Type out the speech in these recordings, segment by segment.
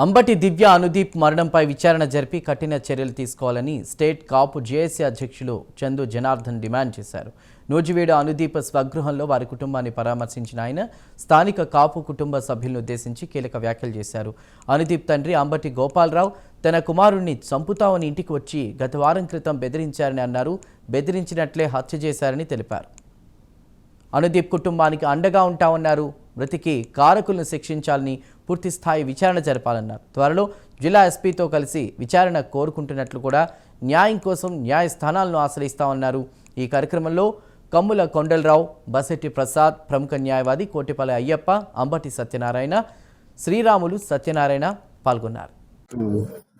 అంబటి దివ్య అనుదీప్ మరణంపై విచారణ జరిపి కఠిన చర్యలు తీసుకోవాలని స్టేట్ కాపు జేఏసీ అధ్యక్షులు చందు జనార్దన్ డిమాండ్ చేశారు. నూజివీడు అనుదీప్ స్వగృహంలో వారి కుటుంబాన్ని పరామర్శించిన ఆయన స్థానిక కాపు కుటుంబ సభ్యులను ఉద్దేశించి కీలక వ్యాఖ్యలు చేశారు. అనుదీప్ తండ్రి అంబటి గోపాలరావు తన కుమారుణ్ణి చంపుతామని ఇంటికి వచ్చి గత వారం క్రితం బెదిరించారని అన్నారు. బెదిరించినట్లే హత్య చేశారని తెలిపారు. అనుదీప్ కుటుంబానికి అండగా ఉంటామన్నారు. మృతికి కారకులను శిక్షించాలని పూర్తిస్థాయి విచారణ జరపాలన్నారు. త్వరలో జిల్లా ఎస్పీతో కలిసి విచారణ కోరుకుంటున్నట్లు కూడా న్యాయం కోసం న్యాయస్థానాలను ఆశ్రయిస్తామన్నారు. ఈ కార్యక్రమంలో కమ్ముల కొండలరావు, బసెట్టి ప్రసాద్, ప్రముఖ న్యాయవాది కోటిపల్లి అయ్యప్ప, అంబటి సత్యనారాయణ, శ్రీరాములు సత్యనారాయణ పాల్గొన్నారు.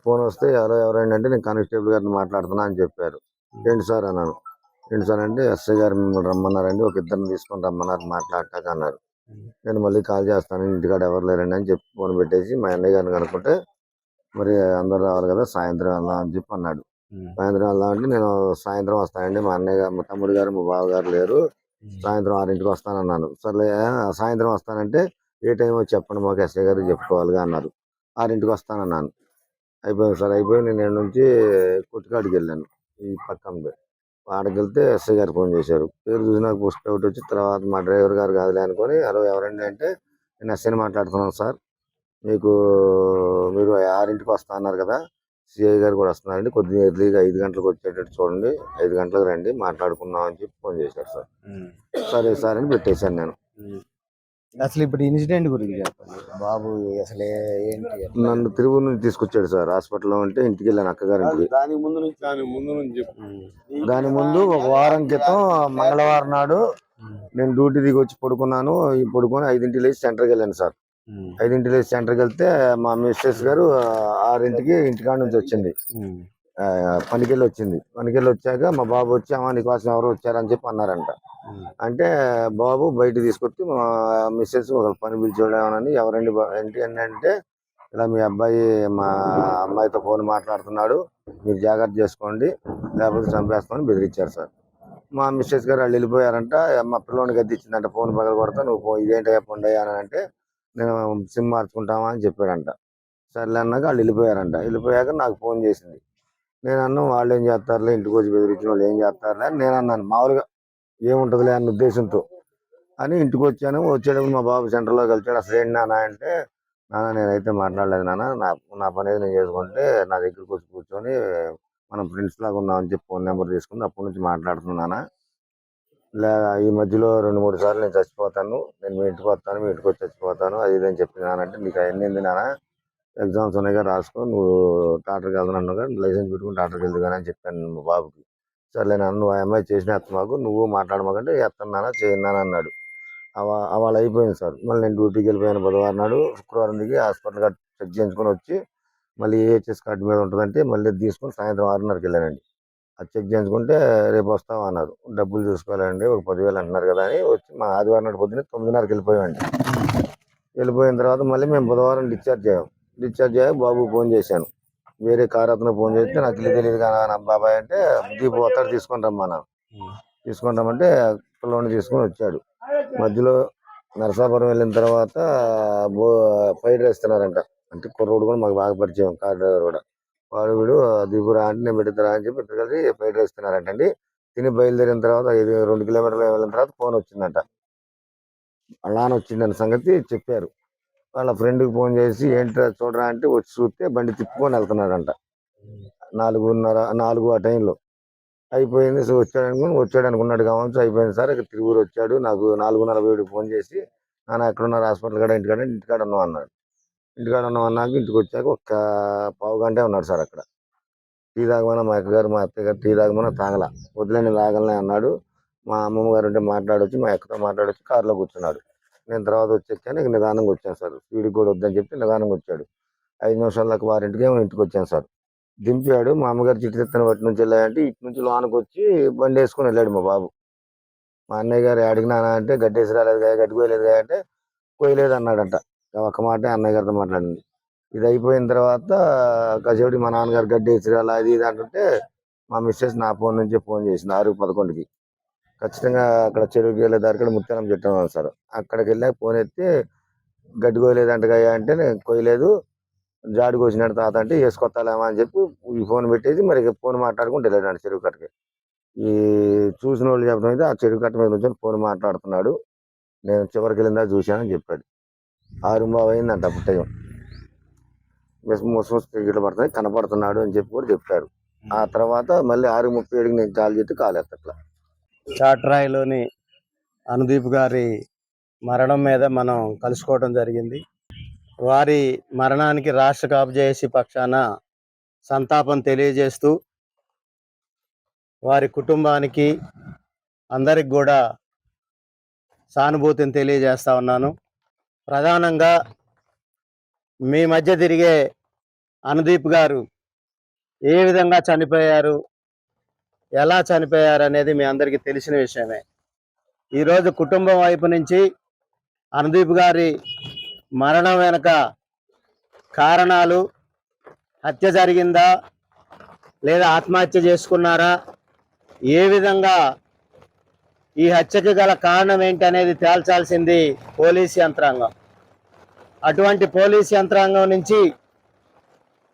ఫోన్ వస్తే ఎవరైనా అంటే నేను కానిస్టేబుల్ గారిని మాట్లాడుతున్నా అని చెప్పారు. ఏంటి సార్ అన్నాను. ఏంటి సార్ అంటే ఎస్ఐ గారు మిమ్మల్ని రమ్మన్నారండి, ఒక ఇద్దరిని తీసుకొని రమ్మన్నారు మాట్లాడటాక అన్నారు. నేను మళ్ళీ కాల్ చేస్తాను, ఇంటికాడ ఎవరు లేరండి అని చెప్పి ఫోన్ పెట్టేసి మా అన్నయ్య గారిని కనుక్కుంటే మరి అందరు రావాలి కదా సాయంత్రం వెళ్దాం అని చెప్పి అన్నాడు. సాయంత్రం వెళ్దాం అంటే నేను సాయంత్రం వస్తానండి, మా అన్నయ్య గారు, మా తమ్ముడు గారు, మా బావగారు లేరు, సాయంత్రం 6ంటికి వస్తానన్నాను. సర్లే సాయంత్రం వస్తానంటే ఏ టైం చెప్పండి మాకు ఎస్ఐ గారికి చెప్పుకోవాలిగా అన్నారు. 6ంటికి వస్తానన్నాను. అయిపోయింది సార్. అయిపోయి నేను నుంచి కొట్టుకాడికి వెళ్ళాను. ఈ పక్కన ఆడకి వెళ్తే ఎస్ఐ గారు ఫోన్ చేశారు. పేరు చూసి నాకు పోస్ట్ అవుట్ వచ్చి తర్వాత మా డ్రైవర్ గారు కాదులే అనుకొని హలో ఎవరండి అంటే నేను ఎస్ఐని మాట్లాడుతున్నాను సార్, మీరు 6ంటికి వస్తా అన్నారు కదా, సిఐ గారు కూడా వస్తున్నారండి, కొద్దిగా ఎర్లీగా 5 గంటలకు వచ్చేటట్టు చూడండి, 5 గంటలకు రండి మాట్లాడుకుందాం అని చెప్పి ఫోన్ చేశారు సార్. సరే సార్ అని పెట్టేశాను నేను. అసలు ఇప్పుడు ఇన్సిడెంట్ గురించి చెప్పండి బాబు. అసలు ఏంటి? నన్ను తిరుగు నుంచి తీసుకొచ్చాడు సార్. హాస్పిటల్లో ఉంటే ఇంటికి వెళ్ళాను అక్కగారింటికి. దాని ముందు ఒక వారం క్రితం మంగళవారం నాడు నేను డ్యూటీ దిగి వచ్చి పడుకున్నాను. పడుకొని 5ంటికి లేచి సెంటర్కి వెళ్ళాను సార్. 5ంటికి లేచి సెంటర్కి వెళ్తే మా మిస్సెస్ గారు 6ంటికి ఇంటికాడ నుంచి వచ్చింది, పనికెళ్ళి వచ్చింది. పనికెళ్ళి వచ్చాక మా బాబు వచ్చి అమ్మ నీకోసం ఎవరు వచ్చారని చెప్పి అన్నారంట. అంటే బాబు బయట తీసుకొచ్చి మా మిస్సెస్ ఒక పని పిలిచేవాడని ఎవరండి ఏంటి అని అంటే ఇలా మీ అబ్బాయి మా అమ్మాయితో ఫోన్ మాట్లాడుతున్నాడు, మీరు జాగ్రత్త చేసుకోండి లేకపోతే చంపేస్తామని బెదిరించారు సార్. మా మిస్సెస్ గారు వాళ్ళు వెళ్ళిపోయారంట. మా పిల్లోని గద్దిచ్చిందంట, ఫోన్ పగల కొడతా నువ్వు ఇదేంటి పొండయ్యా అని అంటే నేను సిమ్ మార్చుకుంటామా అని చెప్పాడంట. సర్లే అన్నాక వాళ్ళు వెళ్ళిపోయారంట. వెళ్ళిపోయాక నాకు ఫోన్ చేసింది. నేను అన్నాను వాళ్ళు ఏం చేస్తారులే, ఇంటికి వచ్చి బెదిరించిన వాళ్ళు ఏం చేస్తారులే అని నేను అన్నాను, మామూలుగా ఏముంటుందిలే అన్న ఉద్దేశంతో అని ఇంటికి వచ్చాను. వచ్చేటప్పుడు మా బాబు సెంటర్లో కలిసాడు. అసలు ఏంటి నాన్న అంటే, నాన్న నేనైతే మాట్లాడలేదు నాన్న, నా పని ఏది నేను చేసుకుంటే నా దగ్గరికి వచ్చి కూర్చొని మనం ఫ్రెండ్స్ లాగా ఉన్నామని చెప్పి ఫోన్ నెంబర్ తీసుకుని అప్పటి నుంచి మాట్లాడుతున్నానా, ఈ మధ్యలో 2-3 సార్లు నేను చచ్చిపోతాను, నేను మీ ఇంటికి వస్తాను, మీ ఇంటికి వచ్చి చచ్చిపోతాను అది ఇది అని చెప్పినానంటే నీకు అవన్నీ నాన్న, ఎగ్జామ్స్ ఉన్నాయిగా రాసుకో, నువ్వు డాక్టర్కి వెళ్తున్నాను కానీ లైసెన్స్ పెట్టుకుని డాక్టర్కి వెళ్దు కానీ అని చెప్పాను మా బాబుకి. సర్లే నాన్న నువ్వు ఆ అమ్మాయి చేసిన మాకు నువ్వు మాట్లాడమాకంటే ఎత్తన్నానా చేయన్నాను అన్నాడు. అవాళ అయిపోయింది సార్. మళ్ళీ నేను డ్యూటీకి వెళ్ళిపోయాను బుధవారం నాడు. శుక్రవారం దిగి హాస్పిటల్ కార్డు చెక్ చేయించుకొని వచ్చి మళ్ళీ ఏహెచ్ఎస్ కార్డు మీద ఉంటుందంటే మళ్ళీ తీసుకొని సాయంత్రం 6:30కి వెళ్ళానండి. అది చెక్ చేయించుకుంటే రేపు వస్తాం అన్నారు. డబ్బులు చూసుకోవాలండి, ఒక 10,000 అంటున్నారు కదా అని వచ్చి మా ఆదివారం నాడు పొద్దున్నే 9:30కి వెళ్ళిపోయామండి. వెళ్ళిపోయిన తర్వాత మళ్ళీ మేము బుధవారం డిశ్చార్జ్ అయ్యాం. బాబుకి ఫోన్ చేశాను, వేరే కార్ అతను ఫోన్ చేస్తే నాకు ఇల్లు తెలియదు కదా బాబాయ్ అంటే దీపు ఒత్తాడు తీసుకొని రమ్మంటే పిల్లోని తీసుకొని వచ్చాడు. మధ్యలో నరసాపురం వెళ్ళిన తర్వాత ఫ్రైడ్ రైస్ తిన్నారంట. అంటే కుర్రోడు కూడా మాకు బాగా పరిచయం, కార్ డ్రైవర్ కూడా. వాడు వీడు దీపురా అంటే నేను పెడతారా అని చెప్పి ఇద్దరు కలిసి ఫ్రైడ్ రైస్ తిన్నారంటండి. తిని బయలుదేరిన తర్వాత 2 కిలోమీటర్లు వెళ్ళిన తర్వాత ఫోన్ వచ్చిందంట. వాళ్ళ నాన్న వచ్చిందన్న సంగతి చెప్పారు. వాళ్ళ ఫ్రెండ్కి ఫోన్ చేసి ఏంటి చూడరా అంటే వచ్చి చూస్తే బండి తిప్పుకొని వెళ్తున్నాడంట. 4:30 ఆ టైంలో అయిపోయింది. సో వచ్చాడు అనుకున్నాడు కావచ్చు. అయిపోయింది సార్, ఇక తిరుగురు వచ్చాడు. నాకు 4:40 ఫోన్ చేసి నాన్న ఎక్కడున్నారు, హాస్పిటల్ కాడ ఇంటికాడ ఉన్నాం అన్నాడు. ఇంటికాడ ఉన్నాం అన్నాక ఇంటికి వచ్చాక ఒక పావు గంటే ఉన్నాడు సార్ అక్కడ. టీ తాగమన్నా మా అక్కగారు మా అత్తయ్య గారు టీ తాగమన్నా తాగలా. వదిలేని తాగలనే అన్నాడు. మా అమ్మమ్మ గారు ఉంటే మాట్లాడొచ్చి మా అక్కతో మాట్లాడొచ్చి కారులో కూర్చున్నాడు. నేను తర్వాత వచ్చాను, ఇక నిదానంగా వచ్చాను సార్. స్పీడ్కి కూడా వద్దని చెప్పి నిదానంగా వచ్చాడు. 5 నిమిషాల దాకా వారింటికి ఇంటికి వచ్చాను సార్. దింపాడు. మా అమ్మగారు చిట్టి తెత్తన బట్టి నుంచి వెళ్ళాయంటే ఇటు నుంచి లోనకి వచ్చి బండి వేసుకొని వెళ్ళాడు మా బాబు. మా అన్నయ్య గారు అడిగినానా అంటే గడ్డేసి రాలేదు కదా, గడ్డి కోయలేదు కదా అంటే కోయలేదు అన్నాడంట. ఒక మాట అన్నయ్య గారితో మాట్లాడింది. ఇది అయిపోయిన తర్వాత కాసేపటి మా నాన్నగారు గడ్డేసి రాలా అది ఇది అంటుంటే మా మిస్సెస్ నా ఫోన్ నుంచి ఫోన్ చేసింది 6:11కి. ఖచ్చితంగా అక్కడ చెరువుకి వెళ్ళే దారి ముత్యాలం చెట్టు సార్. అక్కడికి వెళ్ళాక ఫోన్ ఎత్తి గడ్డి కోయలేదు అంటగా అంటే నేను కోయలేదు, జాడికి వచ్చినాడు తాత అంటే వేసుకొత్తాలేమా అని చెప్పి ఈ ఫోన్ పెట్టేసి మరి ఫోన్ మాట్లాడుకుంటూ వెళ్ళాడు చెరువు కట్టకి. ఈ చూసిన వాళ్ళు చెప్పడం అయితే ఆ చెరువు కట్ట మీద నుంచి ఫోన్ మాట్లాడుతున్నాడు, నేను చివరికి వెళ్ళిందా చూశానని చెప్పాడు. 6:15 అయిందంట అప్పుడు టైం. ముస్లిమ్స్ టికెట్లు పడుతున్నాయి కనపడుతున్నాడు అని చెప్పి కూడా చెప్పారు. ఆ తర్వాత మళ్ళీ 6:37కి నేను కాల్ చేస్తే కాల్ ఎత్తట్లా. చాట్రాయిలోని అనుదీప్ గారి మరణం మీద మనం కలుసుకోవడం జరిగింది. వారి మరణానికి రాష్ట్ర కాపు జేఏసీ పక్షాన సంతాపం తెలియజేస్తూ వారి కుటుంబానికి అందరికి కూడా సానుభూతిని తెలియజేస్తా ఉన్నాను. ప్రధానంగా మీ మధ్య తిరిగే అనుదీప్ గారు ఏ విధంగా చనిపోయారు, ఎలా చనిపోయారు అనేది మీ అందరికీ తెలిసిన విషయమే. ఈరోజు కుటుంబం వైపు నుంచి అనుదీప్ గారి మరణం వెనుక కారణాలు, హత్య జరిగిందా లేదా ఆత్మహత్య చేసుకున్నారా, ఏ విధంగా ఈ హత్యకి గల కారణం ఏంటి అనేది తేల్చాల్సింది పోలీస్ యంత్రాంగం. అటువంటి పోలీస్ యంత్రాంగం నుంచి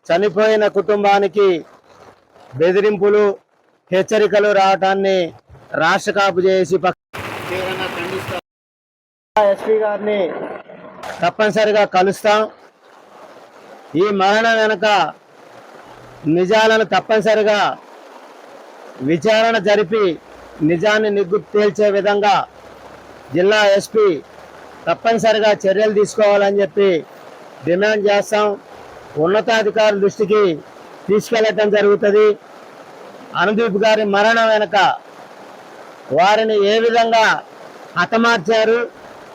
చనిపోయిన కుటుంబానికి బెదిరింపులు, హెచ్చరికలు రావటాన్ని రాష్ట్ర కాపు జేఏసీ తీవ్రంగా ఖండిస్తాం. ఎస్పీ గారిని తప్పనిసరిగా కలుస్తాం. ఈ మరణం వెనుక నిజాలను తప్పనిసరిగా విచారణ జరిపి నిజాన్ని నిగ్గు తేల్చే విధంగా జిల్లా ఎస్పీ తప్పనిసరిగా చర్యలు తీసుకోవాలని చెప్పి డిమాండ్ చేస్తాం. ఉన్నతాధికారుల దృష్టికి తీసుకెళ్లటం జరుగుతుంది. అనుదీప్ గారి మరణం వెనుక వారిని ఏ విధంగా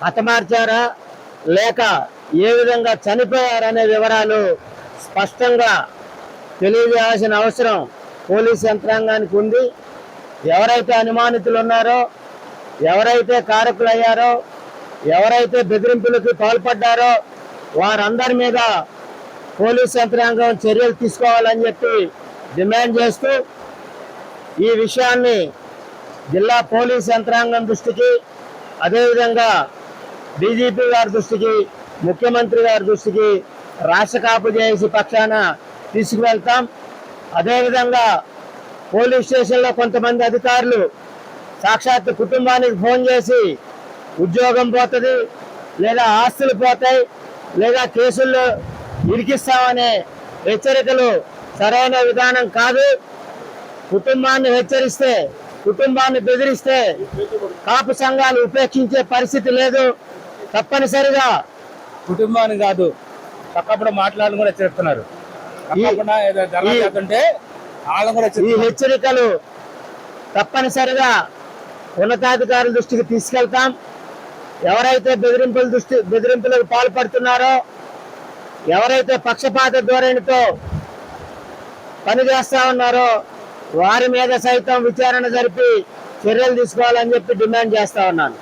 హతమార్చారా లేక ఏ విధంగా చనిపోయారనే వివరాలు స్పష్టంగా తెలియజేయాల్సిన అవసరం పోలీస్ యంత్రాంగానికి ఉంది. ఎవరైతే అనుమానితులు ఉన్నారో, ఎవరైతే కారకులయ్యారో, ఎవరైతే బెదిరింపులకు పాల్పడ్డారో వారందరి మీద పోలీస్ యంత్రాంగం చర్యలు తీసుకోవాలని చెప్పి డిమాండ్ చేస్తూ ఈ విషయాన్ని జిల్లా పోలీస్ యంత్రాంగం దృష్టికి, అదేవిధంగా డీజీపీ గారి దృష్టికి, ముఖ్యమంత్రి గారి దృష్టికి రాష్ట్ర కాపు జేఏసీ పక్షాన తీసుకువెళ్తాం. అదేవిధంగా పోలీస్ స్టేషన్లో కొంతమంది అధికారులు సాక్షాత్ కుటుంబానికి ఫోన్ చేసి ఉద్యోగం పోతుంది, లేదా ఆస్తులు పోతాయి, లేదా కేసుల్లో ఇరికిస్తామనే హెచ్చరికలు సరైన విధానం కాదు. కుటుంబాన్ని హెచ్చరిస్తే, కుటుంబాన్ని బెదిరిస్తే కాపు సంఘాలు ఉపేక్షించే పరిస్థితి లేదు. తప్పనిసరిగా కుటుంబాన్ని కాదు తప్పకుండా మాట్లాడాలని కూడా చెప్తున్నారు. ఈ హెచ్చరికలు తప్పనిసరిగా ఉన్నతాధికారుల దృష్టికి తీసుకెళ్తాం. ఎవరైతే బెదిరింపులకు పాల్పడుతున్నారో, ఎవరైతే పక్షపాత ధోరణితో పనిచేస్తా ఉన్నారో వారి మీద సైతం విచారణ జరిపి చర్యలు తీసుకోవాలని చెప్పి డిమాండ్ చేస్తా ఉన్నాను.